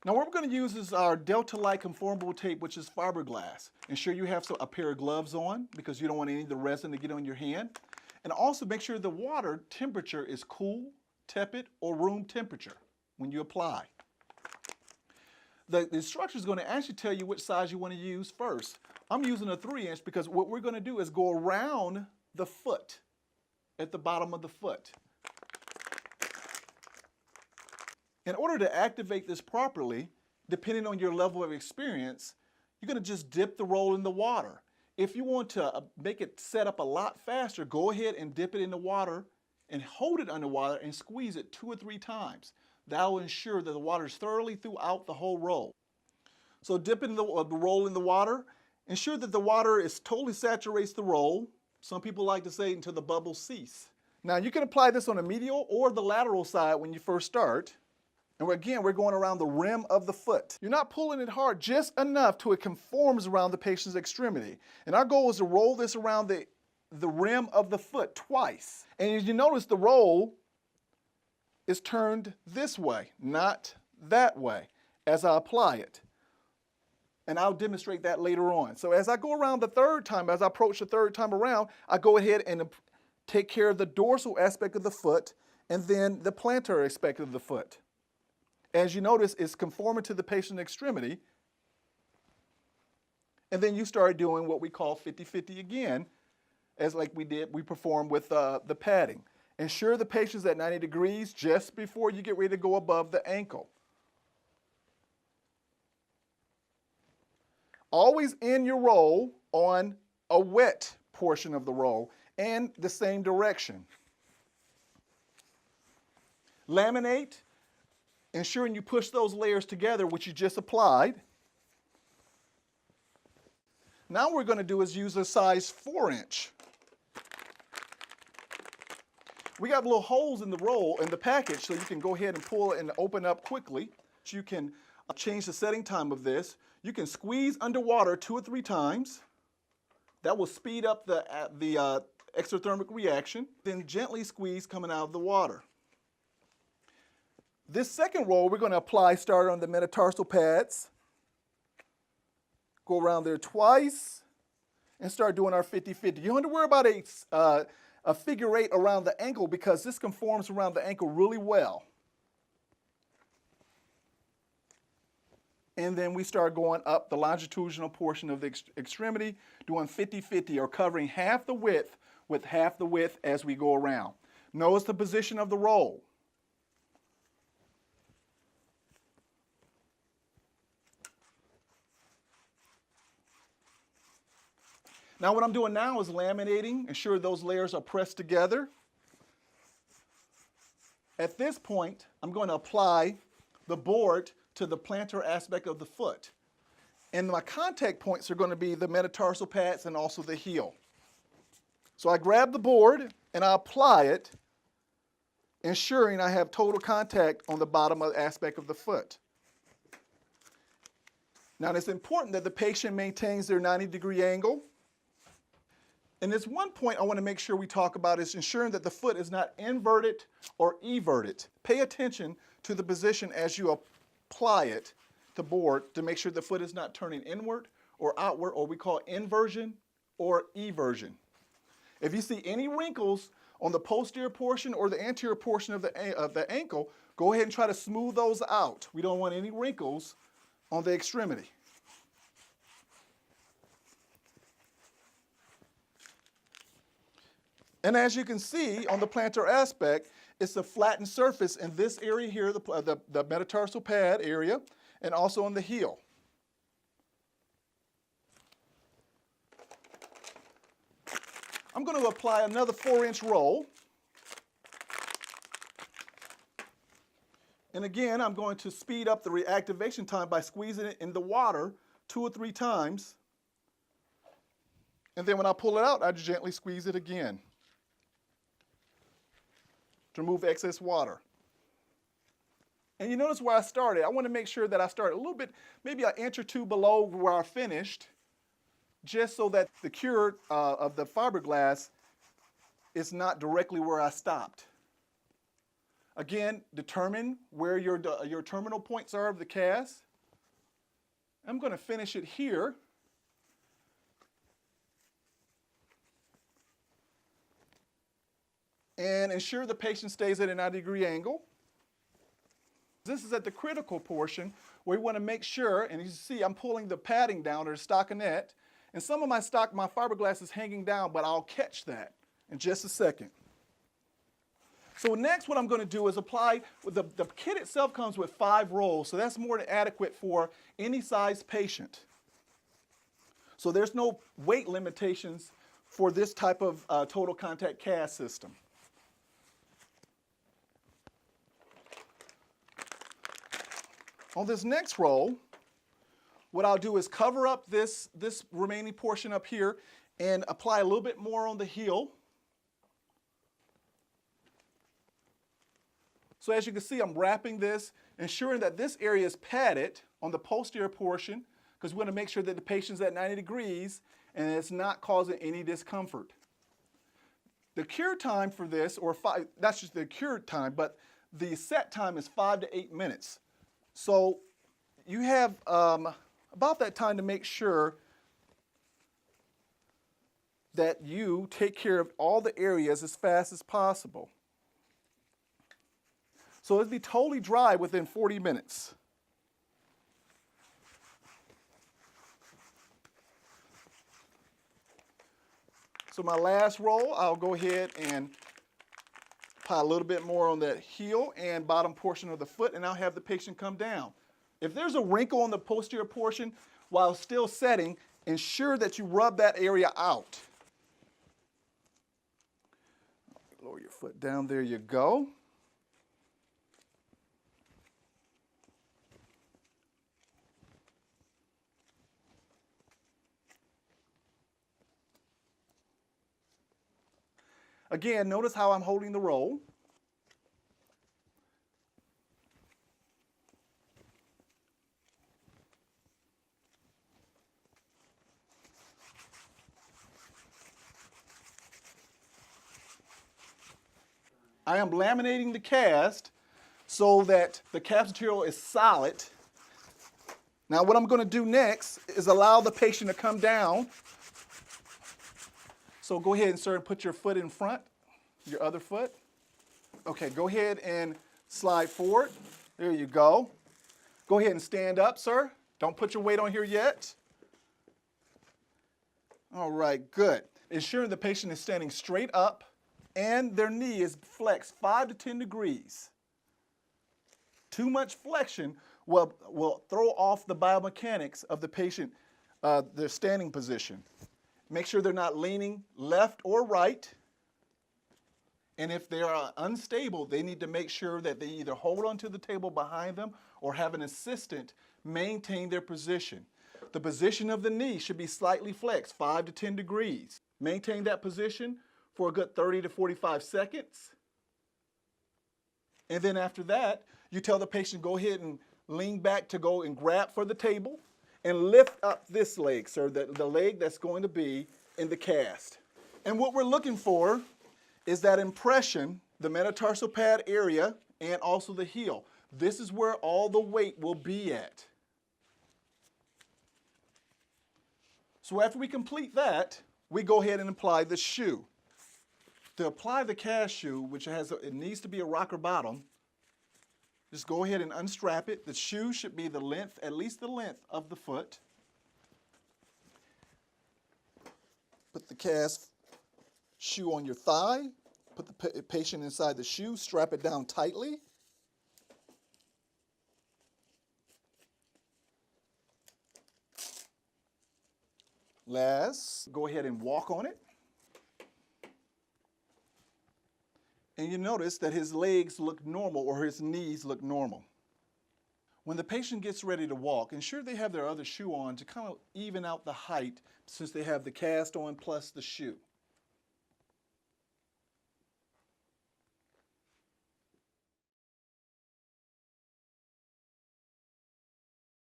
Now what we're going to use is our Delta-like conformable tape, which is fiberglass. Ensure you have a pair of gloves on because you don't want any of the resin to get on your hand. And also make sure the water temperature is cool, tepid, or room temperature when you apply. The instructor is going to actually tell you which size you want to use first. I'm using a 3-inch because what we're going to do is go around the foot, at the bottom of the foot. In order to activate this properly, depending on your level of experience, you're going to just dip the roll in the water. If you want to make it set up a lot faster, go ahead and dip it in the water and hold it underwater and squeeze it 2 or 3 times. That will ensure that the water is thoroughly throughout the whole roll. So dip in the roll in the water. Ensure that the water totally saturates the roll. Some people like to say until the bubbles cease. Now you can apply this on the medial or the lateral side when you first start. And again, we're going around the rim of the foot. You're not pulling it hard, just enough till it conforms around the patient's extremity. And our goal is to roll this around the rim of the foot twice. And as you notice, the roll is turned this way, not that way, as I apply it. And I'll demonstrate that later on. So as I go around the third time, as I approach the third time around, I go ahead and take care of the dorsal aspect of the foot and then the plantar aspect of the foot. As you notice, it's conforming to the patient's extremity. And then you start doing what we call 50-50 again, as like we performed with the padding. Ensure the patient's at 90 degrees just before you get ready to go above the ankle. Always end your roll on a wet portion of the roll and the same direction. Laminate, ensuring you push those layers together, which you just applied. Now what we're going to do is use a size 4-inch. We got little holes in the roll, in the package, so you can go ahead and pull it and open up quickly. You can change the setting time of this. You can squeeze underwater 2 or 3 times. That will speed up the exothermic reaction. Then gently squeeze coming out of the water. This second roll we're going to apply starting on the metatarsal pads. Go around there twice and start doing our 50-50. You don't have to worry about a figure 8 around the ankle because this conforms around the ankle really well. And then we start going up the longitudinal portion of the extremity, doing 50-50 or covering half the width with half the width as we go around. Notice the position of the roll. Now what I'm doing now is laminating, ensure those layers are pressed together. At this point, I'm going to apply the board to the plantar aspect of the foot. And my contact points are going to be the metatarsal pads and also the heel. So I grab the board and I apply it, ensuring I have total contact on the bottom aspect of the foot. Now it's important that the patient maintains their 90-degree angle. And there's one point I want to make sure we talk about is ensuring that the foot is not inverted or everted. Pay attention to the position as you apply it to board to make sure the foot is not turning inward or outward, or we call inversion or eversion. If you see any wrinkles on the posterior portion or the anterior portion of the ankle, go ahead and try to smooth those out. We don't want any wrinkles on the extremity. And as you can see on the plantar aspect, it's a flattened surface in this area here, the metatarsal pad area, and also on the heel. I'm going to apply another 4-inch roll. And again, I'm going to speed up the reactivation time by squeezing it in the water 2 or 3 times. And then when I pull it out, I gently squeeze it again to remove excess water. And you notice where I started. I want to make sure that I start a little bit, maybe an inch or 2 below where I finished, just so that the cure of the fiberglass is not directly where I stopped. Again, determine where your terminal points are of the cast. I'm going to finish it here. And ensure the patient stays at a 90-degree angle. This is at the critical portion where we want to make sure, and you see I'm pulling the padding down, or the stockinette, and some of my fiberglass is hanging down, but I'll catch that in just a second. So next what I'm going to do is apply, the kit itself comes with 5 rolls, so that's more than adequate for any size patient. So there's no weight limitations for this type of total contact cast system. On this next roll, what I'll do is cover up this remaining portion up here and apply a little bit more on the heel. So as you can see, I'm wrapping this, ensuring that this area is padded on the posterior portion, because we want to make sure that the patient's at 90 degrees and it's not causing any discomfort. The cure time for this, that's just the cure time, but the set time is 5 to 8 minutes. So you have about that time to make sure that you take care of all the areas as fast as possible. So it'll be totally dry within 40 minutes. So my last roll, I'll go ahead and apply a little bit more on the heel and bottom portion of the foot, and I'll have the patient come down. If there's a wrinkle on the posterior portion while still setting, ensure that you rub that area out. Lower your foot down, there you go. Again, notice how I'm holding the roll. I am laminating the cast so that the cast material is solid. Now what I'm going to do next is allow the patient to come down. So go ahead and sir, put your foot in front, your other foot. Okay, go ahead and slide forward. There you go. Go ahead and stand up, sir. Don't put your weight on here yet. All right, good. Ensuring the patient is standing straight up and their knee is flexed 5 to 10 degrees. Too much flexion will throw off the biomechanics of the patient, their standing position. Make sure they're not leaning left or right. And if they are unstable, they need to make sure that they either hold onto the table behind them or have an assistant maintain their position. The position of the knee should be slightly flexed, 5 to 10 degrees. Maintain that position for a good 30 to 45 seconds. And then after that, you tell the patient, go ahead and lean back to go and grab for the table and lift up this leg, sir, the leg that's going to be in the cast. And what we're looking for is that impression, the metatarsal pad area, and also the heel. This is where all the weight will be at. So after we complete that, we go ahead and apply the shoe. To apply the cast shoe, which it needs to be a rocker bottom, just go ahead and unstrap it. The shoe should be the length, at least the length of the foot. Put the cast shoe on your thigh. Put the patient inside the shoe. Strap it down tightly. Last, go ahead and walk on it. And you notice that his legs look normal or his knees look normal. When the patient gets ready to walk, ensure they have their other shoe on to kind of even out the height since they have the cast on plus the shoe.